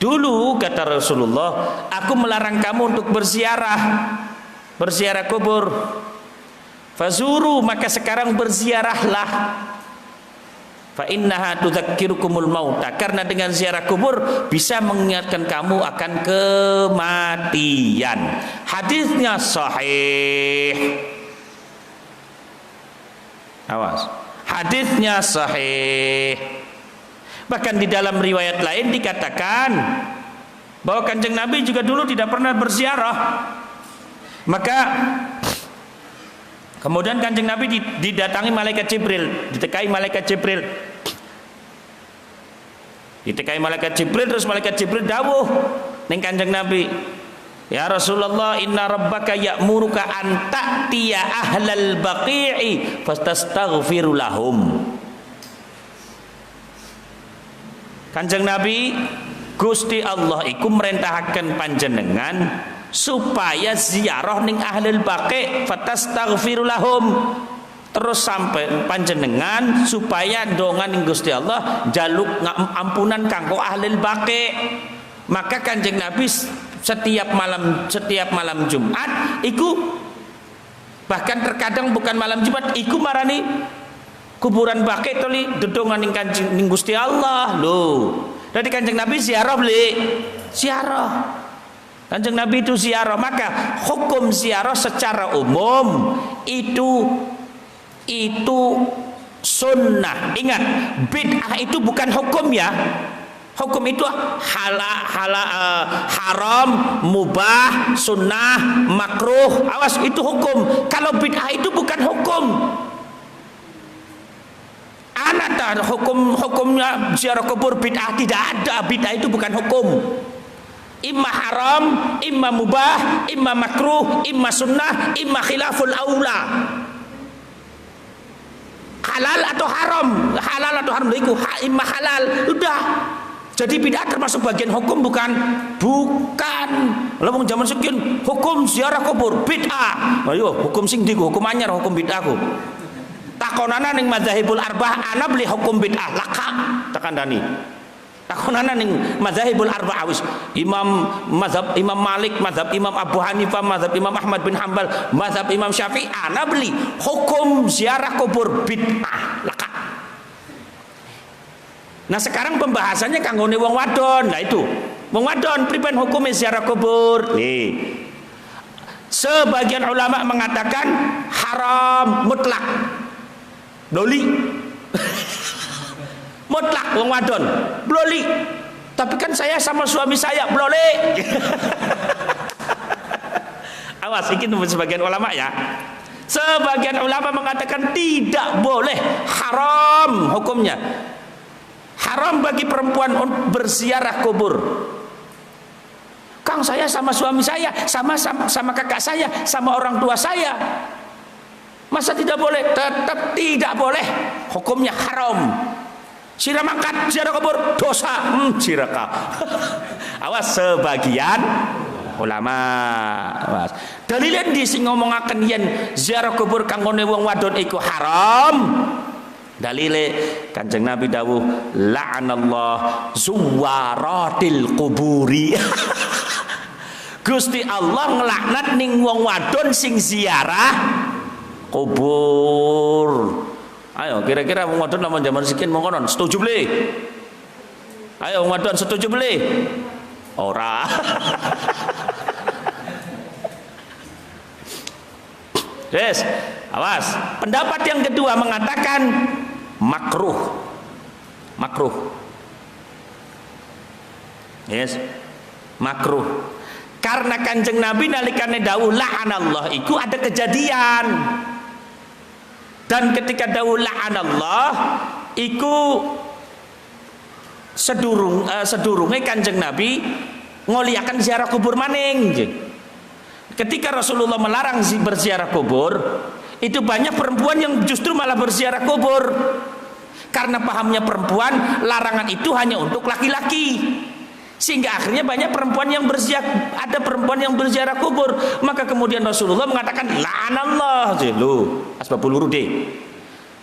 Dulu kata Rasulullah, aku melarang kamu untuk berziarah kubur. Fazuru, maka sekarang berziarahlah. Fa innaha tudzakkirukumul mauta, karena dengan ziarah kubur bisa mengingatkan kamu akan kematian. Hadisnya sahih. Awas. Hadisnya sahih. Bahkan di dalam riwayat lain dikatakan bahwa Kanjeng Nabi juga dulu tidak pernah berziarah. Maka kemudian Kanjeng Nabi didatangi malaikat Jibril, ditekai malaikat Jibril. Ditekai malaikat Jibril, terus malaikat Jibril dawuh ning Kanjeng Nabi, ya Rasulullah, inna rabbaka ya'muruka an ta'tiya ahlal baqi'i fastastaghfiru lahum. Kanjeng Nabi, Gusti Allah iku merintahkan panjenengan supaya ziarah ning ahlul baqi fatastaghfiru lahum. Terus sampai panjenengan supaya ndonga ning Gusti Allah jaluk ampunan kanggo ahlul baqi. Maka Kanjeng Nabi setiap malam Jumat iku, bahkan terkadang bukan malam Jumat, iku marani kuburan baqi toli dedongan ning Gusti Allah lho. Jadi Kanjeng Nabi ziarah ziarah. Kanjeng Nabi itu ziarah. Maka hukum ziarah secara umum itu sunnah. Ingat, bid'ah itu bukan hukum ya. Hukum itu haram, mubah, sunnah, makruh. Awas, itu hukum. Kalau bid'ah itu bukan hukum. Ada hukumnya ziarah kubur bid'ah? Tidak ada. Bid'ah itu bukan hukum. Imma haram, imma mubah, imma makruh, imma sunnah, imma khilaful aula. Halal atau haram? Halal atau haram itu imma halal. Udah. Jadi bid'ah termasuk bagian hukum bukan? Bukan. Lamun zaman sekian hukum ziarah kubur bid'ah. Ayo hukum sing ndi hukum anyar, hukum bid'ahku. Takonana ning madzhabul arba'ah ana beli hukum bid'ah laka takandani. Takonana ning madzhabul arba'ah wis Imam Malik, mazhab Imam Abu Hanifah, mazhab Imam Ahmad bin Hanbal, mazhab Imam Syafi'i, ana beli hukum ziarah kubur bid'ah laka. Nah sekarang pembahasannya kanggone wong wadon. Lah itu wong wadon priben hukum ziarah kubur. Nih, sebagian ulama mengatakan haram mutlak. Doli mutlak wong wadon bloli, tapi kan saya sama suami saya bloli. Awas, ini sebagian ulama ya. Sebagian ulama mengatakan tidak boleh, haram hukumnya. haram bagi perempuan berziarah kubur. Kang, saya sama suami saya, sama kakak saya, sama orang tua saya. Masa tidak boleh? Tetap tidak boleh. Hukumnya haram. Sira mangkat ziarah kubur dosa. Siraka. Awas sebagian ulama. Awas. Dalilnya di sing ngomongaken yen ziarah kubur kanggone wong wadon iku haram. Dalile Kanjeng Nabi dawuh la'anallah zuwaratil kuburi. Gusti Allah ngelaknat ning wong wadon sing ziarah kubur. Ayo kira-kira wong wadon lamun zaman sekian mongkon setuju beli? Ayo wong wadon setuju beli? Ora. Yes, awas. Pendapat yang kedua mengatakan makruh. Makruh. Yes. Makruh. Karena Kanjeng Nabi nalikane dawuh la'anallah iku ada kejadian. Dan ketika dawuh la'anallah iku sedurunge Kanjeng Nabi ngoliakan ziarah kubur maning. Ketika Rasulullah melarang berziarah kubur, itu banyak perempuan yang justru malah berziarah kubur. Karena pahamnya perempuan, larangan itu hanya untuk laki-laki. Sehingga akhirnya banyak perempuan yang berziarah kubur. Maka kemudian Rasulullah mengatakan la'anallah. Lu asbabul wurud.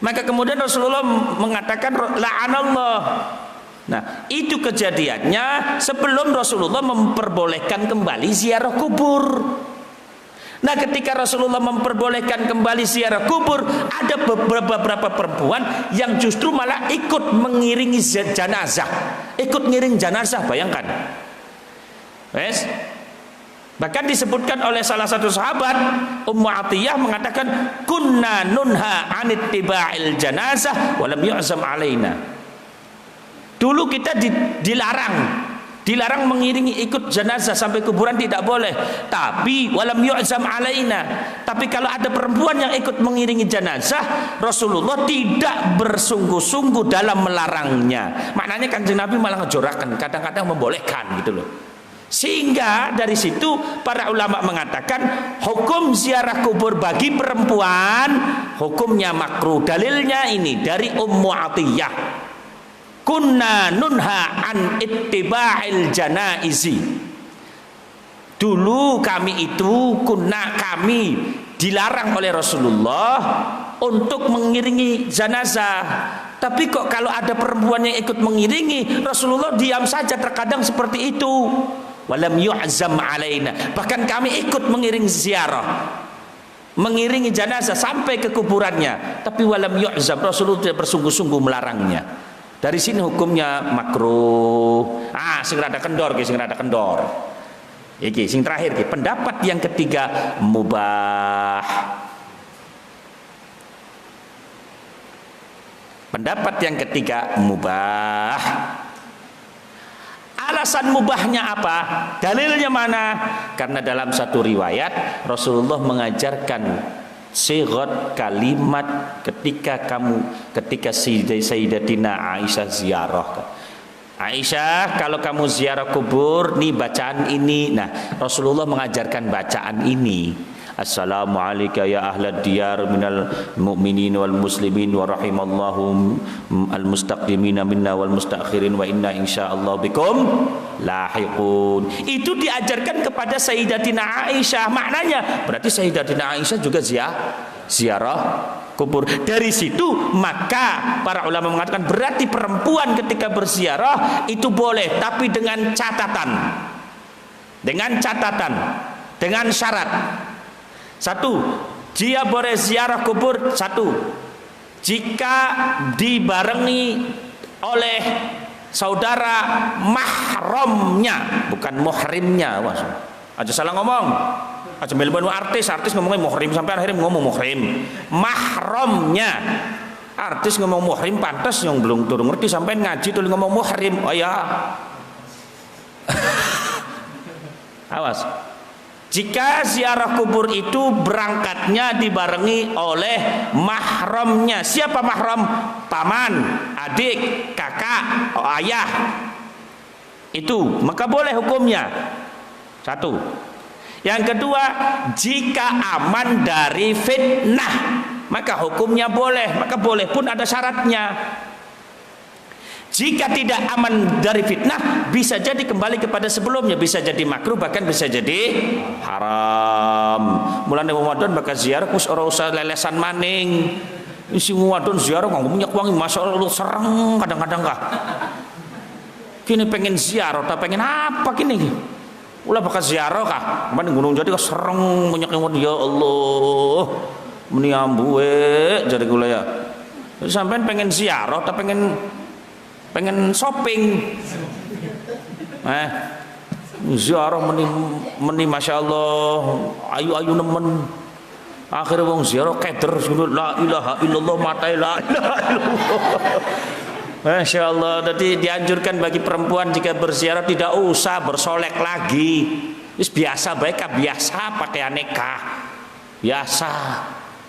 Maka kemudian Rasulullah mengatakan la'anallah. Nah, itu kejadiannya sebelum Rasulullah memperbolehkan kembali ziarah kubur. Nah, ketika Rasulullah memperbolehkan kembali ziarah kubur, ada beberapa perempuan yang justru malah ikut mengiringi jenazah, ikut ngiring jenazah, bayangkan. Wes? Bahkan disebutkan oleh salah satu sahabat, Ummu Atiyah mengatakan, "Kunna nunha 'anit tiba'il janazah wa lam yu'zam 'alaina." Dulu kita dilarang mengiringi ikut jenazah sampai kuburan, tidak boleh. Tapi walam yu'zam alaina. Tapi kalau ada perempuan yang ikut mengiringi jenazah, Rasulullah tidak bersungguh-sungguh dalam melarangnya. Maknanya Kanjeng Nabi malah ngejorakan, kadang-kadang membolehkan gitu loh. Sehingga dari situ para ulama mengatakan hukum ziarah kubur bagi perempuan hukumnya makruh. Dalilnya ini dari Ummu Atiyah. Kunna nunha an ittiba'il janaizi. Dulu kami dilarang oleh Rasulullah untuk mengiringi jenazah. Tapi kok kalau ada perempuan yang ikut mengiringi, Rasulullah diam saja, terkadang seperti itu. Walam yu'zam alaina. Bahkan kami ikut mengiring ziarah, mengiringi jenazah sampai ke kuburannya. Tapi walam yu'zam, Rasulullah tidak bersungguh-sungguh melarangnya. Dari sini hukumnya makruh. Sing rada kendor. Iki sing terakhir iki, pendapat yang ketiga mubah. Pendapat yang ketiga mubah. Alasan mubahnya apa? Dalilnya mana? Karena dalam satu riwayat Rasulullah mengajarkan sighat kalimat ketika Sayyidatina Aisyah ziarah. Aisyah, kalau kamu ziarah kubur, nih bacaan ini. Nah, Rasulullah mengajarkan bacaan ini. Assalamualaikum ya ahlad diyar minal mu'minin wal muslimin wa rahimallahu al mustaqdimina minna wal mustakhirin wa inna insyaallah bikum lahiqun. Itu diajarkan kepada Sayyidatina Aisyah. Maknanya berarti Sayyidatina Aisyah juga ziarah kubur. Dari situ maka para ulama mengatakan berarti perempuan ketika berziarah itu boleh, tapi dengan catatan. Dengan syarat. Satu, dia boleh ziarah kubur. Satu, jika dibarengi oleh saudara mahramnya, bukan muhrimnya. Aja salah ngomong. Aja melban artis ngomongnya muhrim sampai akhirnya ngomong muhrim. Mahramnya. Artis ngomong muhrim pantas, yang belum turun ngerti sampai ngaji tuh ngomong muhrim. Oh ya. Awas. Jika ziarah kubur itu berangkatnya dibarengi oleh mahramnya. Siapa mahram? Paman adik, kakak, ayah, itu maka boleh hukumnya. Satu. Yang kedua, jika aman dari fitnah, maka hukumnya boleh. Maka boleh pun ada syaratnya. Jika tidak aman dari fitnah, bisa jadi kembali kepada sebelumnya, bisa jadi makruh, bahkan bisa jadi haram. Mulane Ramadan bakal ziarah kus ora usah lelesan maning. Isi Ramadan ziarah nganggo minyak wangi, masyaallah sereng kadang-kadang kah. Kini pengen ziarah, tak pengen apa kini? Ulah bakal ziarah kah? Kemarin Gunung Jati kok sereng minyak wangi, ya Allah. Meni ambuwe jadi gula ya. Sampean pengen ziarah, tak pengen shopping, ziarah meni masya Allah, ayu nemen. Akhirnya wong ziarah keder, la ilaha illallah, matai la ilaha illallah. Masya Allah. Jadi dianjurkan bagi perempuan jika berziarah tidak usah bersolek lagi. Biasa baik, biasa pakai aneka, biasa.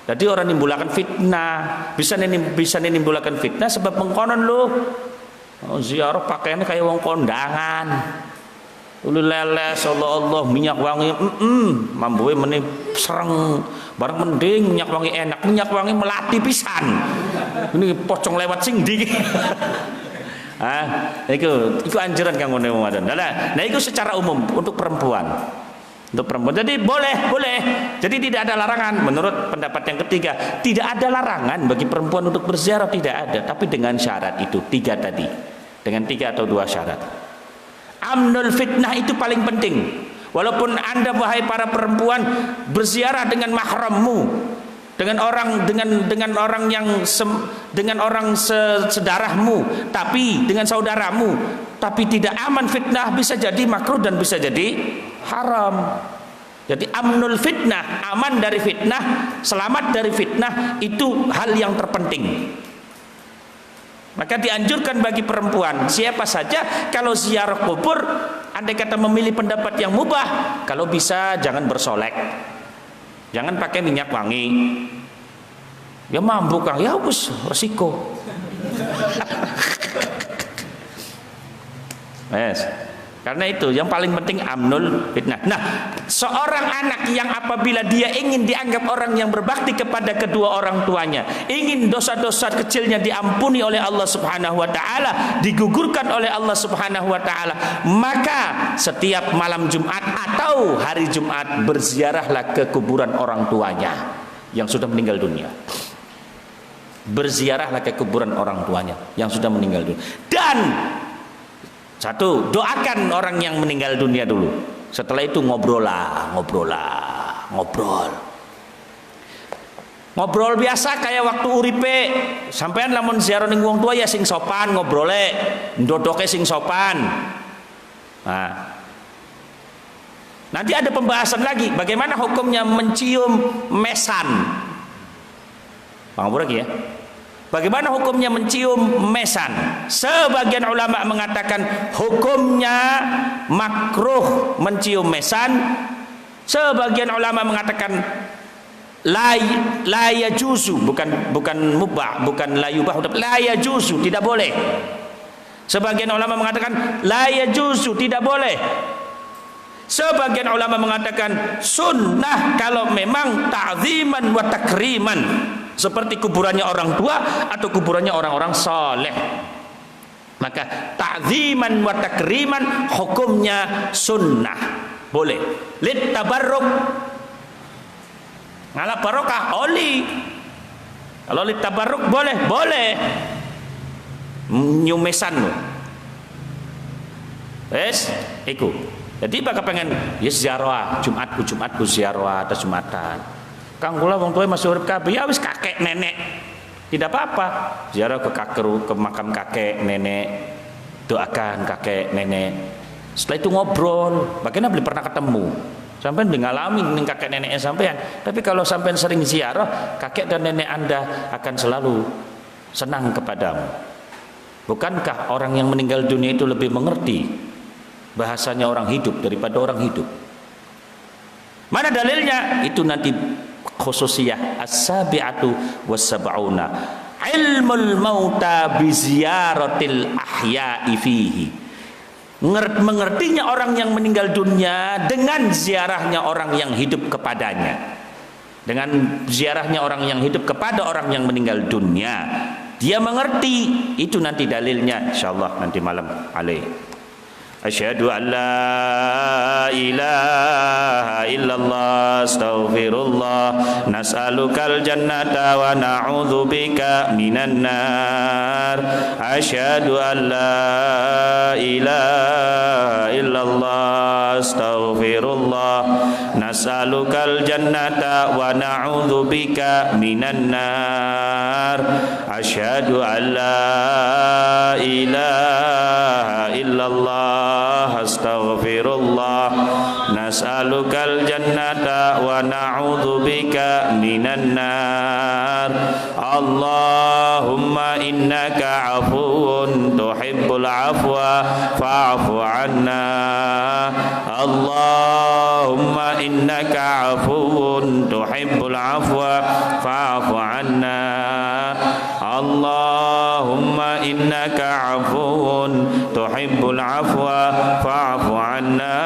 Jadi orang nimbulakan fitnah, bisa nimbulakan fitnah sebab mengkonon lu. Ziarah pakaiannya kayak wong kondangan. Ulu leles Allah minyak wangi, mambuwe meni sereng. Barang mending minyak wangi enak, minyak wangi melati pisan. Ini pocong lewat sing ndi. Itu anjuran kang ngene Ramadan. Nah, itu secara umum untuk perempuan. Untuk perempuan. Jadi boleh. Jadi tidak ada larangan. Menurut pendapat yang ketiga, tidak ada larangan bagi perempuan untuk berziarah, tidak ada. Tapi dengan syarat itu 3 tadi. Dengan 3 atau 2 syarat. Amnul fitnah itu paling penting. Walaupun Anda wahai para perempuan berziarah dengan mahrammu, dengan orang sedarahmu, tapi dengan saudaramu, tapi tidak aman fitnah, bisa jadi makruh dan bisa jadi haram. Jadi amnul fitnah, aman dari fitnah, selamat dari fitnah, itu hal yang terpenting. Maka dianjurkan bagi perempuan siapa saja kalau ziarah kubur, andai kata memilih pendapat yang mubah, kalau bisa jangan bersolek, jangan pakai minyak wangi. Ya mampu kang, ya bus resiko. Yes. Karena itu yang paling penting amnul fitnah. Nah, seorang anak yang apabila dia ingin dianggap orang yang berbakti kepada kedua orang tuanya, ingin dosa-dosa kecilnya diampuni oleh Allah Subhanahu wa taala, digugurkan oleh Allah Subhanahu wa taala, maka setiap malam Jumat atau hari Jumat berziarahlah ke kuburan orang tuanya yang sudah meninggal dunia. Berziarahlah ke kuburan orang tuanya yang sudah meninggal dunia. Dan satu, doakan orang yang meninggal dunia dulu. Setelah itu ngobrol biasa kayak waktu uripe. Sampean lamun ziarah ning wong tua ya sing sopan, ngobrole, ndodoke sing sopan. Nah, nanti ada pembahasan lagi bagaimana hukumnya mencium mesan. Bang lagi ya. Bagaimana hukumnya mencium mesan? Sebagian ulama mengatakan hukumnya makruh mencium mesan. Sebagian ulama mengatakan la yajuzu, bukan mubah, bukan la yubah, la yajuzu, tidak boleh. Sebagian ulama mengatakan la yajuzu, tidak boleh. Sebagian ulama mengatakan sunnah kalau memang ta'ziman wa takriman, seperti kuburannya orang tua atau kuburannya orang-orang saleh. Maka ta'ziman wa takriman hukumnya sunnah, boleh. Lit tabarruk, ngalah barokah oli. Kalau lit tabarruk boleh nyumesan lo. Wes iku. Jadi bakal pengen ya ziarah Jumatku ziarah atau Jumatan. Kang kula wong tuwa masih urip kabeh, ya wis kakek nenek. Tidak apa-apa. Ziarah ke makam kakek nenek, doakan kakek nenek. Setelah itu ngobrol, bagaimana belum pernah ketemu. Sampai ngalami ning kakek neneknya sampean. Tapi kalau sampean sering ziarah, kakek dan nenek Anda akan selalu senang kepadamu. Bukankah orang yang meninggal dunia itu lebih mengerti bahasanya orang hidup daripada orang hidup? Mana dalilnya? Itu nanti khususiyah as-sabi'atu was-sab'una. ilmul mauta bi ziyaratil ahya'i fihi. Mengertinya orang yang meninggal dunia dengan ziarahnya orang yang hidup kepadanya. Dengan ziarahnya orang yang hidup kepada orang yang meninggal dunia, dia mengerti. Itu nanti dalilnya insyaallah nanti malam alaih. Asyhadu an la ilaha illallah astaghfirullah nas'alukal jannata wa na'udzubika minan nar. Asyhadu an la ilaha illallah astaghfirullah nas'alukal jannata wa na'udzubika minan nar. Asyhadu an la ilaha illallah astaghfirullah nas'alukal jannata wa na'udzubika minan nar. Allahumma innaka afuwun tuhibbul afwa fa'fu anna. Allahumma innaka afuwun tuhibbul afwa fa'fu anna. Allahumma innaka afuwun tuhibbul afwa fa'fu anna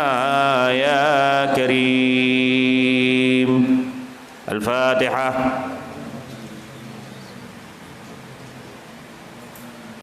ya karim. Al-Fatihah.